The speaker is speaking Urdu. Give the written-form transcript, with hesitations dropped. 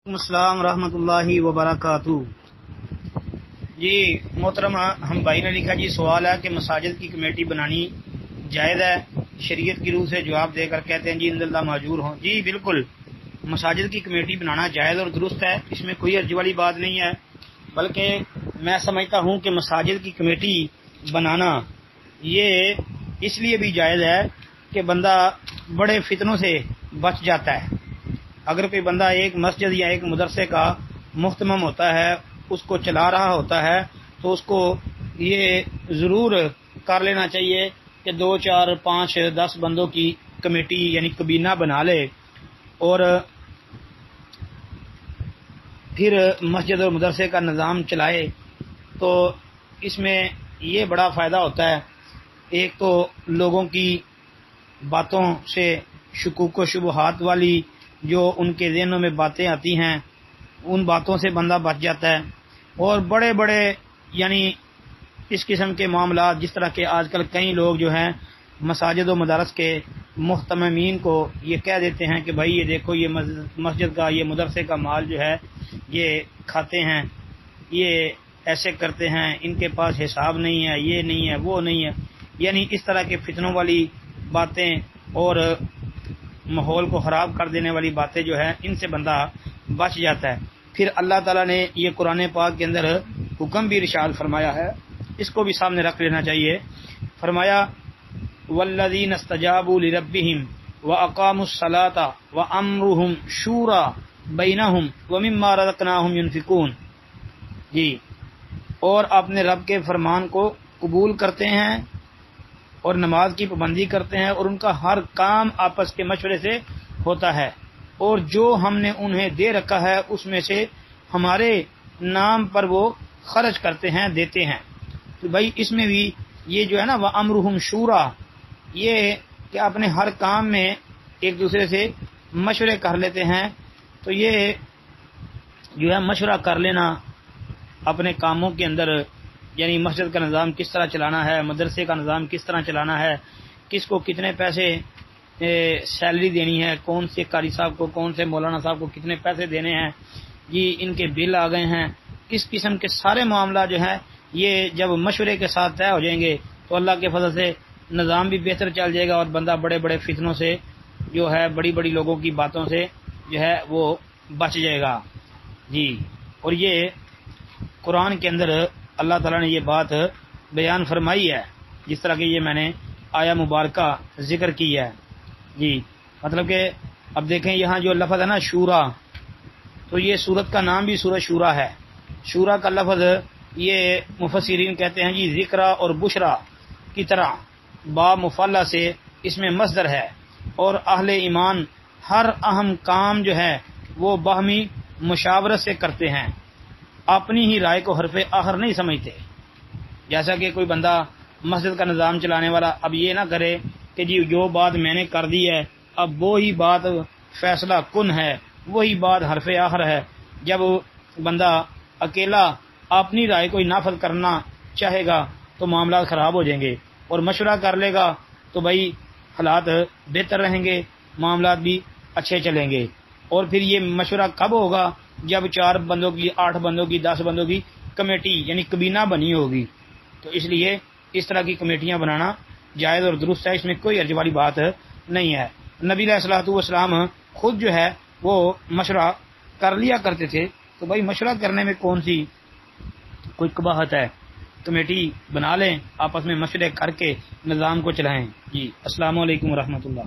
السلام ورحمۃ اللہ وبرکاتہ۔ جی محترم ہم بھائی نے لکھا جی سوال ہے کہ مساجد کی کمیٹی بنانی جائز ہے؟ شریعت کی روح سے جواب دے کر کہتے ہیں جی ان اللہ معجور ہوں۔ جی بالکل، مساجد کی کمیٹی بنانا جائز اور درست ہے، اس میں کوئی حرج والی بات نہیں ہے، بلکہ میں سمجھتا ہوں کہ مساجد کی کمیٹی بنانا یہ اس لیے بھی جائز ہے کہ بندہ بڑے فتنوں سے بچ جاتا ہے۔ اگر کوئی بندہ ایک مسجد یا ایک مدرسے کا مہتمم ہوتا ہے، اس کو چلا رہا ہوتا ہے، تو اس کو یہ ضرور کر لینا چاہیے کہ 2 4 5 10 بندوں کی کمیٹی یعنی کابینہ بنا لے اور پھر مسجد اور مدرسے کا نظام چلائے۔ تو اس میں یہ بڑا فائدہ ہوتا ہے، ایک تو لوگوں کی باتوں سے شکوک و شبہات والی جو ان کے ذہنوں میں باتیں آتی ہیں ان باتوں سے بندہ بچ جاتا ہے، اور بڑے بڑے یعنی اس قسم کے معاملات جس طرح کہ آج کل کئی لوگ جو ہیں مساجد و مدارس کے محتممین کو یہ کہہ دیتے ہیں کہ بھائی یہ دیکھو یہ مسجد کا یہ مدرسے کا مال جو ہے یہ کھاتے ہیں، یہ ایسے کرتے ہیں، ان کے پاس حساب نہیں ہے، یہ نہیں ہے، وہ نہیں ہے، یعنی اس طرح کے فتنوں والی باتیں اور ماحول کو خراب کر دینے والی باتیں جو ہے ان سے بندہ بچ جاتا ہے۔ پھر اللہ تعالیٰ نے یہ قرآن پاک کے اندر حکم بھی ارشاد فرمایا ہے، اس کو بھی سامنے رکھ لینا چاہیے۔ فرمایا والذین استجابوا لربہم واقاموا الصلاۃ وامرهم شورى بینہم ومما رزقناہم ینفقون۔ جی، اور اپنے رب کے فرمان کو قبول کرتے ہیں اور نماز کی پابندی کرتے ہیں اور ان کا ہر کام آپس کے مشورے سے ہوتا ہے، اور جو ہم نے انہیں دے رکھا ہے اس میں سے ہمارے نام پر وہ خرچ کرتے ہیں، دیتے ہیں۔ تو بھائی اس میں بھی یہ جو ہے نا وَأَمْرُهُمْ شُورَى، یہ کہ اپنے ہر کام میں ایک دوسرے سے مشورے کر لیتے ہیں۔ تو یہ جو ہے مشورہ کر لینا اپنے کاموں کے اندر، یعنی مسجد کا نظام کس طرح چلانا ہے، مدرسے کا نظام کس طرح چلانا ہے، کس کو کتنے پیسے سیلری دینی ہے، کون سے قاری صاحب کو، کون سے مولانا صاحب کو کتنے پیسے دینے ہیں، جی ان کے بل آ گئے ہیں، اس قسم کے سارے معاملات جو ہیں یہ جب مشورے کے ساتھ طے ہو جائیں گے تو اللہ کے فضل سے نظام بھی بہتر چل جائے گا اور بندہ بڑے بڑے فتنوں سے جو ہے بڑی بڑی لوگوں کی باتوں سے جو ہے وہ بچ جائے گا۔ جی، اور یہ قرآن کے اندر اللہ تعالیٰ نے یہ بات بیان فرمائی ہے، جس طرح کہ یہ میں نے آیا مبارکہ ذکر کی ہے۔ جی مطلب کہ اب دیکھیں یہاں جو لفظ ہے نا شورا، تو یہ سورت کا نام بھی سورہ شورا ہے۔ شورا کا لفظ یہ مفسرین کہتے ہیں جی ذکرہ اور بشرا کی طرح با مفعلہ سے اس میں مصدر ہے، اور اہل ایمان ہر اہم کام جو ہے وہ باہمی مشاورت سے کرتے ہیں، اپنی ہی رائے کو حرف آخر نہیں سمجھتے۔ جیسا کہ کوئی بندہ مسجد کا نظام چلانے والا اب یہ نہ کرے کہ جی جو بات میں نے کر دی ہے اب وہی بات فیصلہ کن ہے، وہی بات حرف آخر ہے۔ جب بندہ اکیلا اپنی رائے کو نافذ کرنا چاہے گا تو معاملات خراب ہو جائیں گے، اور مشورہ کر لے گا تو بھائی حالات بہتر رہیں گے، معاملات بھی اچھے چلیں گے۔ اور پھر یہ مشورہ کب ہوگا؟ جب 4 بندوں کی، 8 بندوں کی، 10 بندوں کی کمیٹی یعنی کابینہ بنی ہوگی۔ تو اس لیے اس طرح کی کمیٹیاں بنانا جائز اور درست ہے، اس میں کوئی حرج والی بات نہیں ہے۔ نبی علیہ الصلوۃ والسلام خود جو ہے وہ مشورہ کر لیا کرتے تھے، تو بھائی مشورہ کرنے میں کون سی کوئی قباحت ہے؟ کمیٹی بنا لیں، آپس میں مشورے کر کے نظام کو چلائیں۔ جی السلام علیکم ورحمۃ اللہ۔